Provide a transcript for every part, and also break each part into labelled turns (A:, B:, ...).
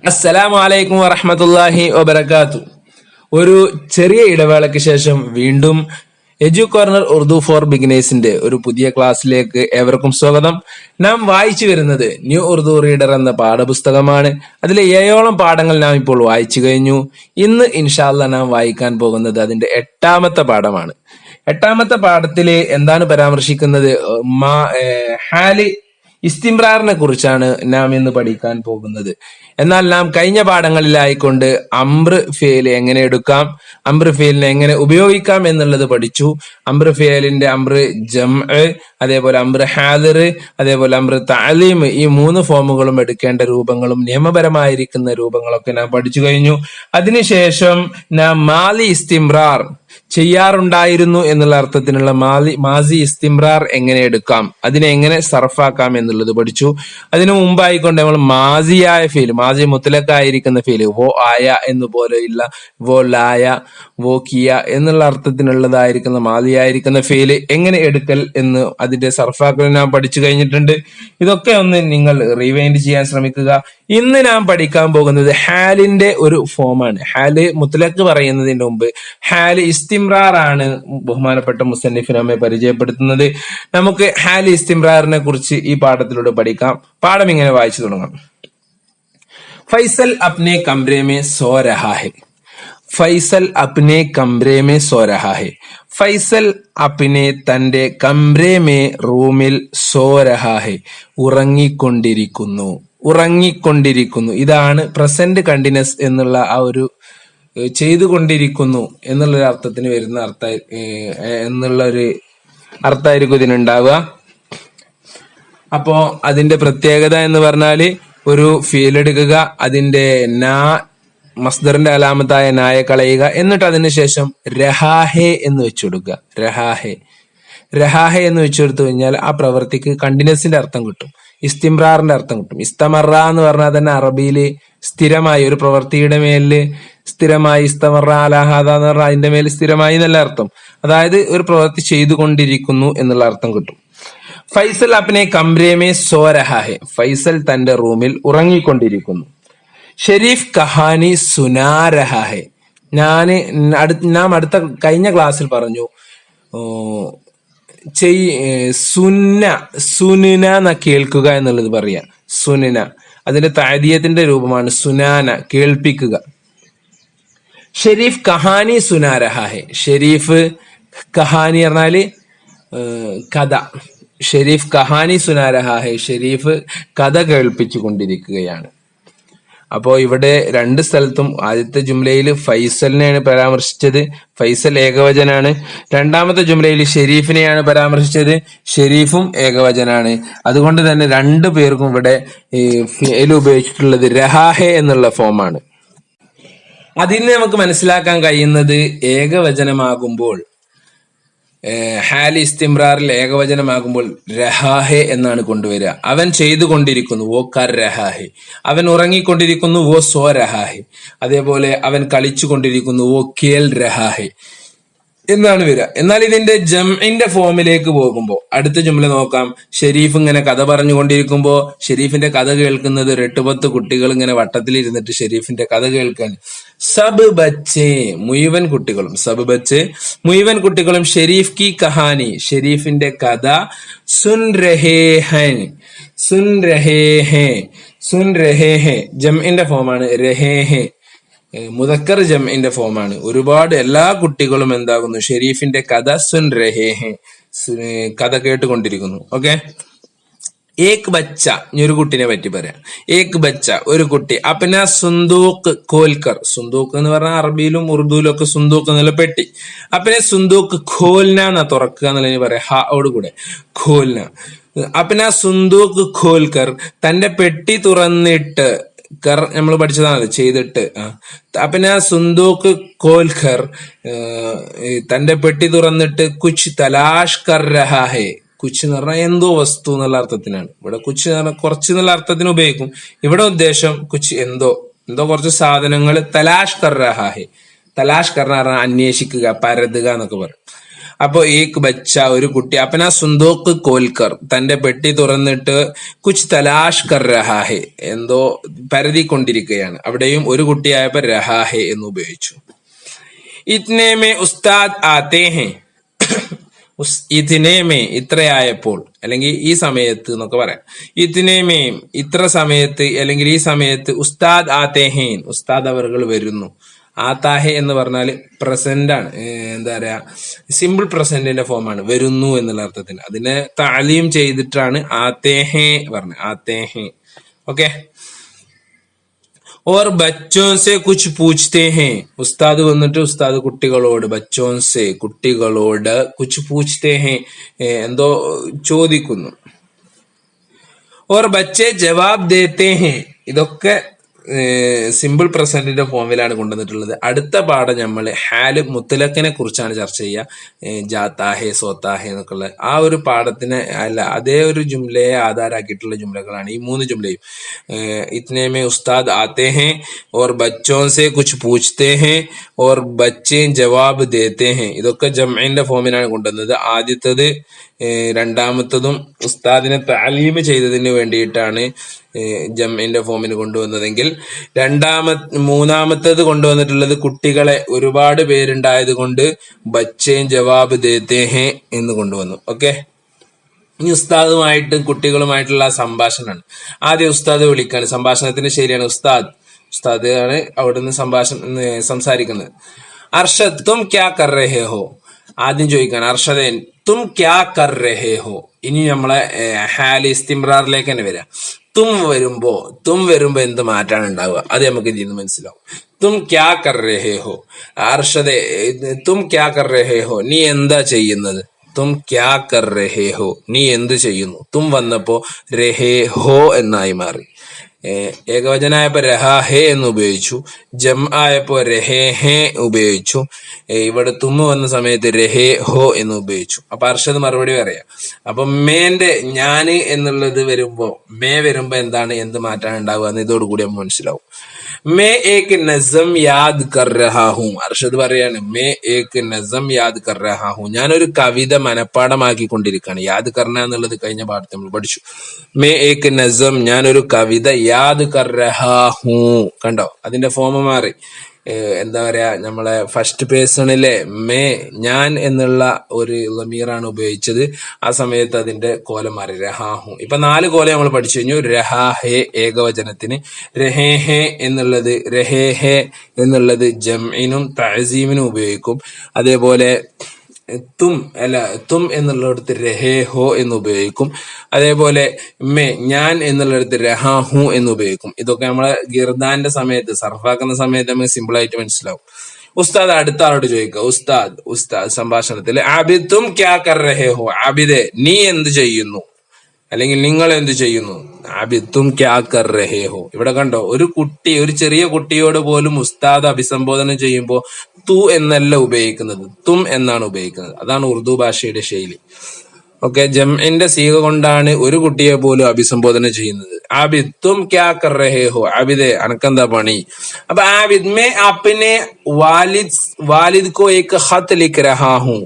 A: അസ്സലാമു അലൈക്കും വറഹ്മത്തുള്ളാഹി വബറകാത്തു. ഒരു ചെറിയ ഇടവേളയ്ക്ക് ശേഷം വീണ്ടും എജു കോർണർ ഉറുദു ഫോർ ബിഗിനേഴ്സിന്റെ ഒരു പുതിയ ക്ലാസ്സിലേക്ക് ഏവർക്കും സ്വാഗതം. നാം വായിച്ചു വരുന്നത് ന്യൂ ഉറുദു റീഡർ എന്ന പാഠപുസ്തകമാണ്. അതിലെ 7ഓളം പാഠങ്ങൾ നാം ഇപ്പോൾ വായിച്ചു കഴിഞ്ഞു. ഇന്ന് ഇൻഷാ അല്ലാഹ് നാം വായിക്കാൻ പോകുന്നത് അതിന്റെ 8ാമത്തെ പാഠമാണ്. 8ാമത്തെ പാഠത്തില് എന്താണ് പരാമർശിക്കുന്നത്? ഹാല് ഇസ്തിംറാറിനെ കുറിച്ചാണ് നാം ഇന്ന് പഠിക്കാൻ പോകുന്നത്. എന്നാൽ നാം കഴിഞ്ഞ പാഠങ്ങളിലായിക്കൊണ്ട് അംറ് ഫിയൽ എങ്ങനെ എടുക്കാം, അംറ് ഫിയലിനെ എങ്ങനെ ഉപയോഗിക്കാം എന്നുള്ളത് പഠിച്ചു. അംറ് ഫിയലിന്റെ അംറ് ജംഅ്, അതേപോലെ അംറ് ഹാദിർ, അതേപോലെ അംറ് തഅലീം, ഈ 3 ഫോമുകളും എടുക്കേണ്ട രൂപങ്ങളും നിയമപരമായിരിക്കുന്ന രൂപങ്ങളൊക്കെ നാം പഠിച്ചു കഴിഞ്ഞു. അതിനുശേഷം നാം മാലി ഇസ്തിംറാർ ചെയ്യാറുണ്ടായിരുന്നു എന്നുള്ള അർത്ഥത്തിനുള്ള മാസി ഇസ്തിംറാർ എങ്ങനെ എടുക്കാം, അതിനെ എങ്ങനെ സർഫാക്കാം എന്നുള്ളത് പഠിച്ചു. അതിനു മുമ്പായിക്കൊണ്ട് നമ്മൾ മാസിയായ ഫീൽ, മാസി മുത്തലക്കായിരിക്കുന്ന ഫീൽ, വോ ആയ എന്നുപോലെയുള്ള വോ ലായ, വോ കിയ എന്നുള്ള അർത്ഥത്തിനുള്ളതായിരിക്കുന്ന മാസിയായിരിക്കുന്ന ഫീൽ എങ്ങനെ എടുക്കൽ എന്ന് അതിന്റെ സർഫാക്കൽ നാം പഠിച്ചു കഴിഞ്ഞിട്ടുണ്ട്. ഇതൊക്കെ ഒന്ന് നിങ്ങൾ റിവൈൻഡ് ചെയ്യാൻ ശ്രമിക്കുക. ഇന്ന് നാം പഠിക്കാൻ പോകുന്നത് ഹാലിന്റെ ഒരു ഫോമാണ്. ഹാല് മുത്തലക്ക് പറയുന്നതിന് മുമ്പ് ഹാല് ഇസ്തിംറാർ ആണ് ബഹുമാനപ്പെട്ട മുസന്നിഫ് നമ്മെ പരിചയപ്പെടുത്തുന്നത്. നമുക്ക് ഹാല് ഇസ്തിംറാറിനെ കുറിച്ച് ഈ പാഠത്തിലൂടെ പഠിക്കാം. പാഠം ഇങ്ങനെ വായിച്ചു തുടങ്ങാം. ഫൈസൽ അപ്നെ കംറേ മേ സോ രഹാ ഹെ. ഫൈസൽ അപ്നെ കംറേ മേ സോ രഹാ ഹെ. ഫൈസൽ അപ്നെ തന്റെ കംറേ മേ റൂമിൽ സോ രഹാ ഹെ, ഉറങ്ങിക്കൊണ്ടിരിക്കുന്നു. ഉറങ്ങിക്കൊണ്ടിരിക്കുന്നു, ഇതാണ് പ്രസന്റ് കണ്ടിന്യൂസ് എന്നുള്ള ആ ഒരു ചെയ്തുകൊണ്ടിരിക്കുന്നു എന്നുള്ളൊരു അർത്ഥത്തിന് വരുന്ന എന്നുള്ളൊരു അർത്ഥമായിരിക്കും ഇതിനുണ്ടാവുക. അപ്പോ അതിന്റെ പ്രത്യേകത എന്ന് പറഞ്ഞാല് ഒരു ഫീൽ എടുക്കുക, അതിന്റെ മസ്ദറിന്റെ അലാമത്തായ നായ കളയുക, എന്നിട്ട് അതിനുശേഷം രഹാഹെ എന്ന് വെച്ചു കൊടുക്കുക. രഹാഹെ എന്ന് വെച്ചു കൊടുത്തു കഴിഞ്ഞാൽ ആ പ്രവൃത്തിക്ക് കണ്ടിന്യൂസിന്റെ അർത്ഥം കിട്ടും, ഇസ്തിംറാറിന്റെ അർത്ഥം കിട്ടും. ഇസ്തമറ എന്ന് പറഞ്ഞാൽ തന്നെ അറബിയില് സ്ഥിരമായി, ഒരു പ്രവൃത്തിയുടെ മേലില് സ്ഥിരമായി, ഇസ്തമറ അലാഹാദ എന്ന് പറഞ്ഞാൽ അതിന്റെ മേൽ സ്ഥിരമായി എന്നല്ല അർത്ഥം. അതായത് ഒരു പ്രവൃത്തി ചെയ്തുകൊണ്ടിരിക്കുന്നു എന്നുള്ള അർത്ഥം കിട്ടും. ഫൈസൽ അപ്നെ കംറേ മേ സോ രഹാ ഹെ. ഫൈസൽ തന്റെ റൂമിൽ ഉറങ്ങിക്കൊണ്ടിരിക്കുന്നു. ഷെരീഫ് കഹാനി സുനാ രഹാ ഹെ. നാം അടുത്ത കഴിഞ്ഞ ക്ലാസ്സിൽ പറഞ്ഞു സുന എന്ന കേൾക്കുക എന്നുള്ളത് പറയാ. സുന അതിന്റെ താദിയത്തിന്റെ രൂപമാണ് സുനാന, കേൾപ്പിക്കുക. ഷെരീഫ് കഹാനി സുനാ രഹാ ഹെ. ഷെരീഫ് കഹാനി പറഞ്ഞാല് കഥ. ഷെരീഫ് കഹാനി സുനാ രഹാ ഹെ, ഷെരീഫ് കഥ കേൾപ്പിച്ചു കൊണ്ടിരിക്കുകയാണ്. അപ്പോ ഇവിടെ 2 സ്ഥലത്തും ആദ്യത്തെ ജുംലയിൽ ഫൈസലിനെയാണ് പരാമർശിച്ചത്, ഫൈസൽ ഏകവചനാണ്. 2ാമത്തെ ജുംലയിൽ ഷെരീഫിനെയാണ് പരാമർശിച്ചത്, ഷെരീഫും ഏകവചനാണ്. അതുകൊണ്ട് തന്നെ 2 പേർക്കും ഇവിടെ ഫിഅൽ ഉപയോഗിച്ചിട്ടുള്ളത് രഹാഹെ എന്നുള്ള ഫോമാണ്. അതിന് നമുക്ക് മനസ്സിലാക്കാൻ കഴിയുന്നത് ഏകവചനമാകുമ്പോൾ, ഹാൽ ഇസ്തിംറാറിൽ ഏകവചനമാകുമ്പോൾ രഹാഹെ എന്നാണ് കൊണ്ടുവരിക. അവൻ ചെയ്തുകൊണ്ടിരിക്കുന്നു, വോ കർ രഹാഹെ. അവൻ ഉറങ്ങിക്കൊണ്ടിരിക്കുന്നു, വോ സോ രഹാഹെ. അതേപോലെ അവൻ കളിച്ചുകൊണ്ടിരിക്കുന്നു, വോ കേൽ രഹാഹെ എന്നാണ് വരിക. എന്നാൽ ഇതിന്റെ ജംഇന്റെ ഫോമിലേക്ക് പോകുമ്പോൾ അടുത്ത ജുംല നോക്കാം. ഷെരീഫ് ഇങ്ങനെ കഥ പറഞ്ഞുകൊണ്ടിരിക്കുമ്പോ ഷെരീഫിന്റെ കഥ കേൾക്കുന്നത് ഒരു 8-10 കുട്ടികൾ ഇങ്ങനെ വട്ടത്തിലിരുന്നിട്ട് ഷെരീഫിന്റെ കഥ കേൾക്കാൻ. സബ് ബച്ചേ, മുഴുവൻ കുട്ടികളും, സബ് ബച്ചേ മുഴുവൻ കുട്ടികളും, ഷെരീഫ് കി കഹാനി ഷെരീഫിന്റെ കഥ, സുൻ രഹേ ഹൻ, സുൻ രഹേ ഹേ, സുൻ രഹേ ഹേ ജംഇന്റെ ഫോമാണ്. രഹേ ഹേ മുദക്കർ ജംഇന്റെ ഫോമാണ്. ഒരുപാട് എല്ലാ കുട്ടികളും എന്താകുന്നു, ഷെരീഫിന്റെ കഥ സുൻ രഹേ ഹേ, കഥ കേട്ടുകൊണ്ടിരിക്കുന്നു. ഓക്കെ. ഏക് ബച്ച, ഒരു കുട്ടിനെ പറ്റി പറയാം. ഏക് ബച്ച, ഒരു കുട്ടി, അപ്ന സുന്ദൂഖ് ഖോൽക്കർ. സുന്ദൂഖ് എന്ന് പറഞ്ഞാൽ അറബിയിലും ഉറുദുവിലും ഒക്കെ സുന്ദൂഖ് എന്നുള്ള പെട്ടി. അപ്നെ സുന്ദൂഖ് ഖോൽന എന്നാ, തുറക്കുക എന്നുള്ളതിന് പറയാം, ഹായോട് കൂടെ ഖോൽന. അപ്ന സുന്ദൂഖ് ഖോൽക്കർ, തന്റെ പെട്ടി തുറന്നിട്ട്, കർ നമ്മൾ പഠിച്ചതാണ് ചെയ്തിട്ട്. അപ്പന സുന്ദൂഖ് ഖോൽഖർ, തന്റെ പെട്ടി തുറന്നിട്ട്, കുച്ച് തലാഷ് കർ രഹാ ഹെ. കുച്ച് എന്ന് പറഞ്ഞാൽ എന്തോ വസ്തു എന്നുള്ള അർത്ഥത്തിനാണ്. ഇവിടെ കുച്ച് എന്ന് പറഞ്ഞാൽ കുറച്ച് എന്നുള്ള അർത്ഥത്തിന് ഉപയോഗിക്കും. ഇവിടെ ഉദ്ദേശം കുച്ച് എന്തോ കുറച്ച് സാധനങ്ങൾ. തലാഷ് കർ രഹാ ഹെ, തലാഷ് കർ എന്ന് പറഞ്ഞാൽ അന്വേഷിക്കുക, പരതുക എന്നൊക്കെ പറയും. അപ്പൊ ഏക് ബച്ച ഒരു കുട്ടി അപ്പന സുന്ദൂഖ് കോൽക്കർ തന്റെ പെട്ടി തുറന്നിട്ട് കുച്ച് തലാഷ് കർ രഹാഹെ എന്തോ പരതിക്കൊണ്ടിരിക്കുകയാണ്. അവിടെയും ഒരു കുട്ടിയായപ്പോ രഹാഹെ എന്ന് ഉപയോഗിച്ചു. ഇത്നെ മേ ഉസ്താദ് ആത്തെ ഹെ ഇതിനെ മേ ഇത്രയായപ്പോൾ അല്ലെങ്കിൽ ഈ സമയത്ത് എന്നൊക്കെ പറയാം. ഇതിനെ മേ ഇത്ര സമയത്ത് അല്ലെങ്കിൽ ഈ സമയത്ത് ഉസ്താദ് ആത്തെ ഹേൻ ഉസ്താദ് അവർകൾ വരുന്നു. ആത്താഹെ എന്ന് പറഞ്ഞാല് പ്രസന്റ് ആണ്, എന്താ പറയാ സിമ്പിൾ പ്രസന്റിന്റെ ഫോമാണ്, വരുന്നു എന്നുള്ള അർത്ഥത്തിന്. അതിനെ താലീം ചെയ്തിട്ടാണ് ആത്തേഹെ പറഞ്ഞത്, ആത്തേഹെ. ഓക്കെ. और बच्चों से कुछ पूछते हैं ഉസ്താദ് വന്നിട്ട് ഉസ്താദ് കുട്ടികളോട് ബച്ചോൻ സെ കുട്ടികളോട് കുച്ച് പൂച്ച്തേ ഹേ എന്തോ ചോദിക്കുന്നു. और बच्चे जवाब देते हैं ഇതൊക്കെ സിമ്പിൾ പ്രസന്റിന്റെ ഫോമിലാണ് കൊണ്ടുവന്നിട്ടുള്ളത്. അടുത്ത പാഠം നമ്മൾ ഹാല് മുത്തലക്കിനെ കുറിച്ചാണ് ചർച്ച ചെയ്യുക. ജാത്താഹെ സോത്താഹെ എന്നൊക്കെയുള്ള ആ ഒരു പാഠത്തിനെ അല്ല അതേ ഒരു ജുംലയെ ആധാരാക്കിയിട്ടുള്ള ജുംലകളാണ് ഈ 3 ജുംലയും. ഇത്നെ മേ ഉസ്താദ് ആത്തെ ഹെ ഓർ ബച്ചോൻ സെ കുച്ച് പൂച്ച്തേ ഹെ ഓർ ബച്ചേ ജവാബ് ദേത്തെ ഹെ ഇതൊക്കെ ജംഇന്റെ ഫോമിലാണ് കൊണ്ടുവന്നത്. ആദ്യത്തത് രണ്ടാമത്തതും ഉസ്താദിനെ താലീമ് ചെയ്തതിന് വേണ്ടിയിട്ടാണ് ജംഇന്റെ ഫോമിന് കൊണ്ടുവന്നതെങ്കിൽ മൂന്നാമത്തത് കൊണ്ടുവന്നിട്ടുള്ളത് കുട്ടികളെ ഒരുപാട് പേരുണ്ടായത് കൊണ്ട് ബച്ചേൻ ജവാബ് ദേത്തെ ഹെ എന്ന് കൊണ്ടുവന്നു. ഓക്കെ. ഇനി ഉസ്താദുമായിട്ടും കുട്ടികളുമായിട്ടുള്ള സംഭാഷണമാണ്. ആദ്യം ഉസ്താദ് വിളിക്കാണ്. സംഭാഷണത്തിന് ശരിയാണ് ഉസ്താദ് ആണ് അവിടുന്ന് സംസാരിക്കുന്നത്. അർഷദ് തും ക്യാ കർ രഹേ ഹോ ആദ്യം ചോദിക്കാണ്. അർഷദൻ തും ക്യാ കർ രഹേ ഹോ. ഇനി നമ്മളെ ഹാൽ ഇസ്തിംറാറിലേക്ക് തന്നെ വരാം. തും വരുമ്പോ എന്ത് മാറ്റാണ് ഉണ്ടാവുക അത് നമുക്ക് ഇതിൽ നിന്ന് മനസ്സിലാവും. തും ക്യാ കർ രഹേ ഹോ അർഷദേ തും ക്യാ കർ രഹേ ഹോ നീ എന്താ ചെയ്യുന്നത്. തും ക്യാ കർ രഹേ ഹോ നീ എന്ത് ചെയ്യുന്നു. തും വന്നപ്പോ രഹേ ഹോ എന്നായി മാറി. ഏകവചനായപ്പോ രഹാഹെ എന്ന് ഉപയോഗിച്ചു. ജം ആയപ്പോ രഹേ ഹേ ഉപയോഗിച്ചു. ഇവിടെ തുമ്മ വന്ന സമയത്ത് രഹേ ഹോ എന്ന് ഉപയോഗിച്ചു. അപ്പൊ അർഷദ് മറുപടി പറയാം. അപ്പൊ മേന്റെ ഞാന് എന്നുള്ളത് വരുമ്പോ എന്താണ് എന്ത് മാറ്റാണ് ഉണ്ടാവുക എന്ന് ഇതോടുകൂടി നമ്മൾ മനസ്സിലാവും. മേ ഏക് നസം യാദ് കർ രഹാ ഹൂ അർഷദ് പറയാണ്. മേ ഏക് നസം യാദ് കർ രഹാ ഹൂ ഞാനൊരു കവിത മനഃപ്പാടമാക്കിക്കൊണ്ടിരിക്കുകയാണ്. യാദ് കർണ എന്നുള്ളത് കഴിഞ്ഞ പാഠത്തിൽ നമ്മൾ പഠിച്ചു. മേ ഏക് നസം ഞാനൊരു കവിത യാദ് കർ രഹാ ഹൂ കണ്ടോ അതിന്റെ ഫോം മാറി. എന്താ പറയാ നമ്മളെ ഫസ്റ്റ് പേഴ്സണിലെ മേ ഞാൻ എന്നുള്ള ഒരു ലമീറാണ് ഉപയോഗിച്ചത്. ആ സമയത്ത് അതിന്റെ കോലം മാറി രഹാഹു. ഇപ്പൊ 4 കോലം നമ്മൾ പഠിച്ചു കഴിഞ്ഞു. രഹാഹെ ഏകവചനത്തിന്, രഹേഹെ എന്നുള്ളത് ജംഇനും തഅസീമിനും ഉപയോഗിക്കും. അതേപോലെ തും എന്നുള്ളിടത്ത് രഹേ ഹോ എന്ന് ഉപയോഗിക്കും. അതേപോലെ മേ ഞാൻ എന്നുള്ളിടത്ത് രഹാഹു എന്ന് ഉപയോഗിക്കും. ഇതൊക്കെ നമ്മളെ ഗിർദാന്റെ സമയത്ത് സർഫാക്കുന്ന സമയത്ത് നമുക്ക് സിമ്പിൾ ആയിട്ട് മനസ്സിലാവും. ഉസ്താദ് അടുത്ത ആളോട് ചോദിക്കുക. ഉസ്താദ് സംഭാഷണത്തിൽ ആബിദ് തും ക്യാ കർ രഹേ ഹോ ആബിദെ നീ എന്ത് ചെയ്യുന്നു അല്ലെങ്കിൽ നിങ്ങൾ എന്ത് ചെയ്യുന്നു. ആബിദ് തും ക്യാ കർ രഹേ ഹോ ഇവിടെ കണ്ടോ ഒരു ചെറിയ കുട്ടിയോട് പോലും ഉസ്താദ് അഭിസംബോധന ചെയ്യുമ്പോൾ തു എന്നല്ല ഉപയോഗിക്കുന്നത്, തും എന്നാണ് ഉപയോഗിക്കുന്നത്. അതാണ് ഉറുദു ഭാഷയുടെ ശൈലി. ഓക്കെ. ജംഇന്റെ സീഗ കൊണ്ടാണ് ഒരു കുട്ടിയെ പോലും അഭിസംബോധന ചെയ്യുന്നത്. ആബിദ് തും ക്യാ കർ രഹേ ഹോ ആബിദെ അനക്കെന്താ പണി. അപ്പൊ Abid may അപ്നെ വാലിദ് co Ek ഖത്ത് ലിഖ് രഹാ who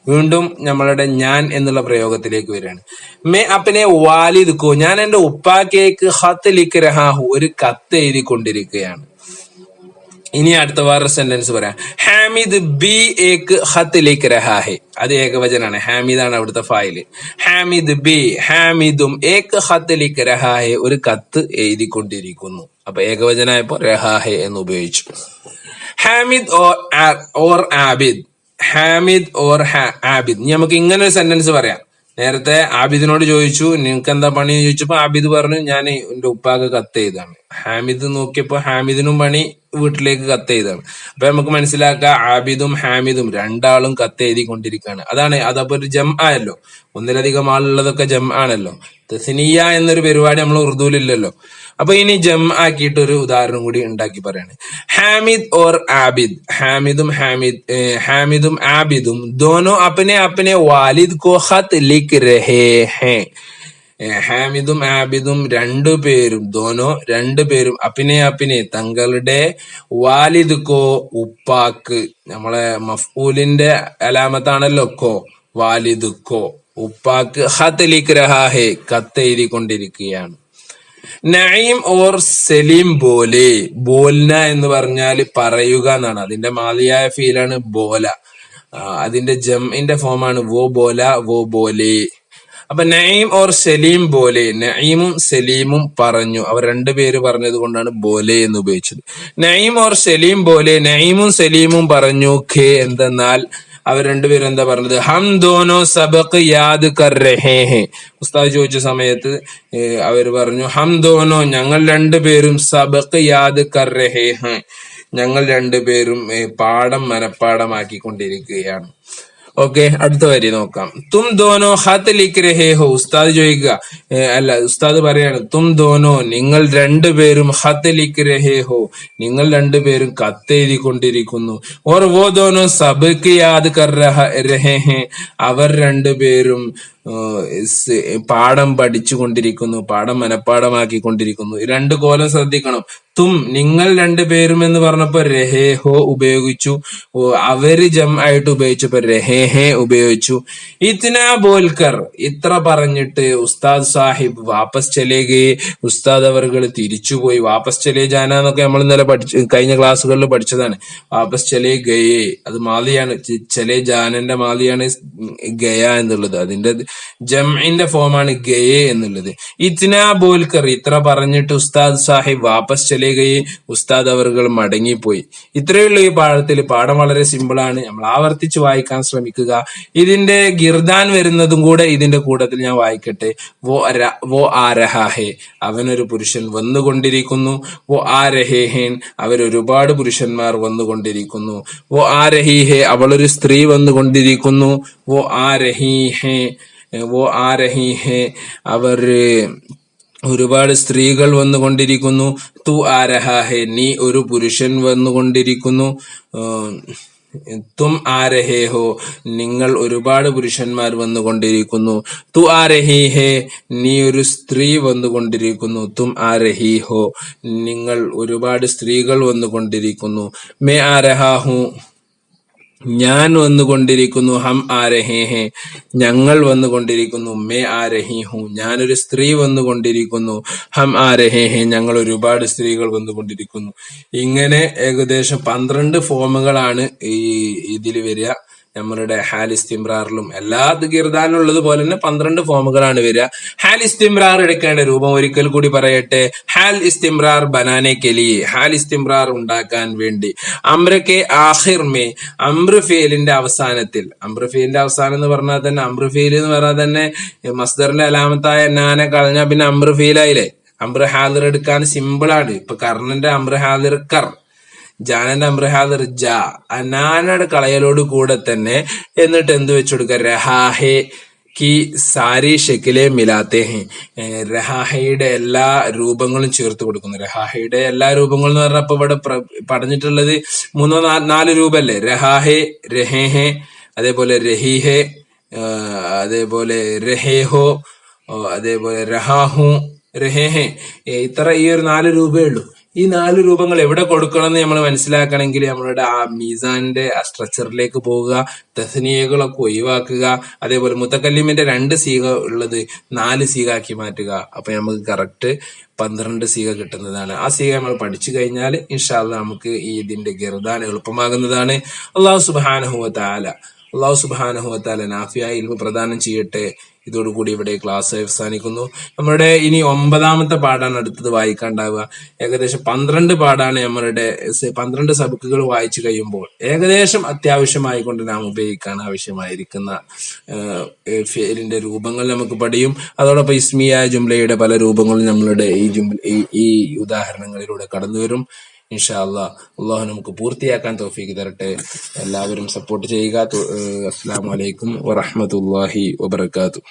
A: വീണ്ടും നമ്മളുടെ ഞാൻ എന്നുള്ള പ്രയോഗത്തിലേക്ക് വരികയാണ്. മേ അപ്പനെ വാലിദ് കോ ഞാൻ എന്റെ ഉപ്പാക്കേക്ക് ഖത്ത് ലിഖ് രഹാ ഹൂ ഒരു കത്ത് എഴുതിക്കൊണ്ടിരിക്കുകയാണ്. ഇനി അടുത്ത വേറെ സെന്റൻസ് പറയാം. ഹാമിദ് ബി ഏക് ഖത്ത് ലിഖ് രഹാ ഹെ അത് ഏകവചനാണ്. ഹാമിദാണ് അവിടുത്തെ ഫായില്. ഹാമിദ് ബി ഹാമിദും ഏക് ഖത്ത് ലിഖ് രഹാ ഹെ ഒരു കത്ത് എഴുതിക്കൊണ്ടിരിക്കുന്നു. അപ്പൊ ഏകവചനായപ്പോ രഹാ ഹെ എന്ന് ഉപയോഗിച്ചു. ഹാമിദ് ഓർ ആബിദ് ഹാമിദ് ഓർ ആബിദ് നമുക്ക് ഇങ്ങനെ ഒരു സെന്റൻസ് പറയാം. നേരത്തെ ആബിദിനോട് ചോദിച്ചു നിനക്ക് എന്താ പണി ചോദിച്ചപ്പോ ആബിദ് പറഞ്ഞു ഞാൻ എന്റെ ഉപ്പാക്ക് കത്ത് ചെയ്താണ്. ഹാമിദ് നോക്കിയപ്പോ ഹാമിദിനും പണി വീട്ടിലേക്ക് കത്ത് ചെയ്താണ്. അപ്പൊ നമുക്ക് മനസ്സിലാക്കാം ആബിദും ഹാമിദും രണ്ടാളും കത്ത് എഴുതിക്കൊണ്ടിരിക്കുകയാണ്. അതപ്പോ ഒരു ജം ആയല്ലോ. ഒന്നിലധികം ആളുള്ളതൊക്കെ ജം ആണല്ലോ. തസ്നിയ എന്നൊരു പരിപാടി നമ്മൾ ഉറുദുവിലില്ലല്ലോ. അപ്പൊ ഇനി ജം ആക്കിയിട്ട് ഒരു ഉദാഹരണം കൂടി ഉണ്ടാക്കി പറയാണ്. ഹാമിദ് ഓർ ആബിദ് ഹാമിദും ആബിദും ദോനോ അപ്നെ വാലിദ് കോ ഖത്ത് ലിഖ് രഹേ ഹേ ഹാമിദും ആബിദും രണ്ടുപേരും അപ്പിനെ തങ്ങളുടെ വാലിദ് കോ ഉപ്പാക്ക് നമ്മളെ മഫ്ഊലിന്റെ അലാമത്താണല്ലോ കോ വാലിദുക്കോ ഉപ്പാക്ക് ഖത്ത് ലിഖ് രഹാ ഹെ കത്ത് എഴുതിക്കൊണ്ടിരിക്കുകയാണ്. നഈം ഓർ സലീം ബോലെ, ബോൽന എന്ന് പറഞ്ഞാൽ പറയുക എന്നാണ്. അതിന്റെ മാലിയായ ഫീലാണ് ബോല. അതിന്റെ ജംഇന്റെ ഫോമാണ് വോ ബോല വോ ബോലെ. അപ്പൊ നഈം ഓർ സലീം ബോലെ, നഈമും സലീമും പറഞ്ഞു. അവർ രണ്ടുപേര് പറഞ്ഞത് കൊണ്ടാണ് ബോലെ എന്ന് ഉപയോഗിച്ചത്. നഈം ഓർ സലീം ബോലെ, നഈമും സലീമും പറഞ്ഞു ഖേ എന്തെന്നാൽ അവർ രണ്ടുപേരും എന്താ പറഞ്ഞത്? ഹം ദോനോ സബക് യാദ് കർ രഹേ ഹെ. ഉസ്താദ് ചോദിച്ച സമയത്ത് അവർ പറഞ്ഞു ഹം ദോനോ ഞങ്ങൾ രണ്ടുപേരും സബക് യാദ് കർ രഹേ ഹെ, ഞങ്ങൾ രണ്ടുപേരും പാഠം മനഃപ്പാടമാക്കിക്കൊണ്ടിരിക്കുകയാണ്. ഓക്കെ, അടുത്ത വരി നോക്കാം. തും ദോനോ ഖത്ത് ലിഖ് രഹേ ഹോ, ഉസ്താദ് ചോദിക്കുക, ഉസ്താദ് പറയാണ് തും ദോനോ നിങ്ങൾ രണ്ടുപേരും ഖത്ത് ലിഖ് രഹേ ഹോ, നിങ്ങൾ രണ്ടുപേരും കത്ത് എഴുതിക്കൊണ്ടിരിക്കുന്നു. ഓർ വോ ദോനോ സബക് യാദ് കർ രഹേ ഹെ, അവർ രണ്ടുപേരും പാഠം പഠിച്ചുകൊണ്ടിരിക്കുന്നു, പാഠം മനഃപ്പാടമാക്കിക്കൊണ്ടിരിക്കുന്നു. രണ്ട് കോലം ശ്രദ്ധിക്കണം. തും നിങ്ങൾ രണ്ടുപേരും എന്ന് പറഞ്ഞപ്പോ രഹേ ഹോ ഉപയോഗിച്ചു, അവര് ജം ആയിട്ട് ഉപയോഗിച്ചപ്പോ രഹേ ഹേ ഉപയോഗിച്ചു. ഇത്നാ ബോൽക്കർ ഇത്ര പറഞ്ഞിട്ട് ഉസ്താദ് സാഹിബ് വാപ്പസ് ചലേഗേ, ഉസ്താദ് അവർകൾ തിരിച്ചുപോയി. വാപ്പസ് ചലേ ജാന എന്നൊക്കെ നമ്മൾ ഇന്നലെ കഴിഞ്ഞ ക്ലാസ്സുകളിൽ പഠിച്ചതാണ്. വാപ്പസ് ചലേ ഗയേ അത് മാലിയാണ്, ചലേ ജാനന്റെ മാലിയാണ് ഗയ എന്നുള്ളത്. അതിന്റെ ജംഇന്റെ ഫോമാണ് ഗയേ എന്നുള്ളത്. ഇത്നാ ബോൽക്കർ ഇത്ര പറഞ്ഞിട്ട് ഉസ്താദ് സാഹിബ് വാപ്പസ് ചലേ ഗയേ, ഉസ്താദ് അവർകൾ മടങ്ങിപ്പോയി. ഇത്രയുള്ള ഈ പാഠത്തിൽ. പാഠം വളരെ സിമ്പിൾ ആണ്, നമ്മൾ ആവർത്തിച്ച് വായിക്കാൻ ശ്രമിക്കുക. ഇതിന്റെ ഗിർദാൻ വരുന്നതും കൂടെ ഇതിന്റെ കൂട്ടത്തിൽ ഞാൻ വായിക്കട്ടെ. വോ ആ രഹാ ഹേ, അവനൊരു പുരുഷൻ വന്നുകൊണ്ടിരിക്കുന്നു. വോ ആ രഹേ ഹേൻ, അവരൊരുപാട് പുരുഷന്മാർ വന്നുകൊണ്ടിരിക്കുന്നു. വോ ആ രഹി ഹേ, അവളൊരു സ്ത്രീ വന്നുകൊണ്ടിരിക്കുന്നു. വോ ആ രഹി ഹേ, വോ ആ രഹി ഹേ, അവർ ഒരുപാട് സ്ത്രീകൾ വന്നുകൊണ്ടിരിക്കുന്നു. തു ആ രഹാ ഹേ, നീ ഒരു പുരുഷൻ വന്നുകൊണ്ടിരിക്കുന്നു. തും ആ രഹേ ഹോ, നിങ്ങൾ ഒരുപാട് പുരുഷന്മാർ വന്നുകൊണ്ടിരിക്കുന്നു. തു ആ രഹി ഹേ, നീ ഒരു സ്ത്രീ വന്നുകൊണ്ടിരിക്കുന്നു. തും ആ രഹി ഹോ, നിങ്ങൾ ഒരുപാട് സ്ത്രീകൾ വന്നുകൊണ്ടിരിക്കുന്നു. മേ ആ രഹാ ഹൂ, ഞാൻ വന്നുകൊണ്ടിരിക്കുന്നു. ഹം ആ രഹേ ഹേ, ഞങ്ങൾ വന്നുകൊണ്ടിരിക്കുന്നു. മേ ആ രഹി ഹൂ, ഞാനൊരു സ്ത്രീ വന്നുകൊണ്ടിരിക്കുന്നു. ഹം ആ രഹേ ഹേ, ഞങ്ങൾ ഒരുപാട് സ്ത്രീകൾ വന്നുകൊണ്ടിരിക്കുന്നു. ഇങ്ങനെ ഏകദേശം 12 ഫോമുകളാണ് ഇതിൽ വരിക. നമ്മളുടെ ഹാൽ ഇസ്തിംറാറിലും എല്ലാ ഗിർദാനുള്ളത് പോലെ തന്നെ 12 ഫോമുകളാണ് വരിക. ഹാൽ ഇസ്തിംറാർ എടുക്കേണ്ട രൂപം ഒരിക്കൽ കൂടി പറയട്ടെ. ഹാൽ ഇസ്തിംറാർ ബനാനെ കെ ലിയെ, ഹാൽ ഇസ്തിംറാർ ഉണ്ടാക്കാൻ വേണ്ടി അംറക്കെ ആഖിർ മേ, അംർ ഫീലിന്റെ അവസാനത്തിൽ. അംർ ഫീലിന്റെ അവസാനം എന്ന് പറഞ്ഞാൽ തന്നെ, അംർ ഫീൽ എന്ന് പറഞ്ഞാൽ തന്നെ മസ്ദറിന്റെ അലാമത്തായ നാനെ കളഞ്ഞാൽ പിന്നെ അംർ ഫീലായില്ലേ. അംർ ഹാദിർ എടുക്കാൻ സിമ്പിൾ ആണ്. ഇപ്പൊ കർണന്റെ അംർ ഹാദിർ കർ, ജാനന്റെ അമ്രഹാദർ ജ, അനാനയുടെ കളയലോട് കൂടെ തന്നെ എന്നിട്ട് എന്ത് വെച്ചുകൊടുക്ക? രഹാഹെ കി സാരി ഷെക്കിലെ മിലാത്തെ ഹെ, രഹാഹയുടെ എല്ലാ രൂപങ്ങളും ചേർത്ത് കൊടുക്കുന്നു. രഹാഹയുടെ എല്ലാ രൂപങ്ങളും എന്ന് പറഞ്ഞപ്പോ ഇവിടെ പറഞ്ഞിട്ടുള്ളത് 3-4 രൂപല്ലേ. രഹാഹെ, രഹേഹെ, അതേപോലെ രഹീഹെ, അതേപോലെ രഹേഹോ, അതേപോലെ രഹാഹു, രഹേഹെ. ഈ ഒരു 4 രൂപയേ ഉള്ളൂ. ഈ 4 രൂപങ്ങൾ എവിടെ കൊടുക്കണം എന്ന് നമ്മൾ മനസ്സിലാക്കണമെങ്കിൽ നമ്മളുടെ ആ മീസാന്റെ ആ സ്ട്രക്ചറിലേക്ക് പോവുക, തസ്നിയകളൊക്കെ ഒഴിവാക്കുക. അതേപോലെ മുത്തക്കല്ലിമിന്റെ 2 സീഗ ഉള്ളത് 4 സീഗ ആക്കി മാറ്റുക. അപ്പൊ നമുക്ക് കറക്റ്റ് 12 സീഗ കിട്ടുന്നതാണ്. ആ സീഗ നമ്മൾ പഠിച്ചു കഴിഞ്ഞാൽ ഇൻഷാ അല്ലാഹ് നമുക്ക് ഈ ഇതിന്റെ ഗിർദാൻ എളുപ്പമാകുന്നതാണ്. അല്ലാഹു സുബ്ഹാനഹു വ തആല നാഫിയായ ഇൽമു പ്രദാനം ചെയ്യട്ടെ. ഇതോടുകൂടി ഇവിടെ ക്ലാസ് അവസാനിക്കുന്നു. നമ്മുടെ ഇനി 9ാമത്തെ പാഠാണ് അടുത്തത് വായിക്കാണ്ടാവുക. ഏകദേശം 12 പാഠാണ് നമ്മളുടെ 12 സബക്കുകൾ വായിച്ചു കഴിയുമ്പോൾ ഏകദേശം അത്യാവശ്യമായിക്കൊണ്ട് നാം ഉപയോഗിക്കാൻ ആവശ്യമായിരിക്കുന്ന ഫിഅലിന്റെ രൂപങ്ങൾ നമുക്ക് പഠിയും. അതോടൊപ്പം ഇസ്മിയായ ജുംലയുടെ പല രൂപങ്ങളും നമ്മളുടെ ഈ ഉദാഹരണങ്ങളിലൂടെ കടന്നു വരും. ഇൻഷാ അല്ലാഹ്. അള്ളാഹു നമുക്ക് പൂർത്തിയാക്കാൻ തൗഫീഖ് തരട്ടെ. എല്ലാവരും സപ്പോർട്ട് ചെയ്യുക. അസ്സലാമു അലൈക്കും വറഹ്മത്തുള്ളാഹി വബറകാതുഹു.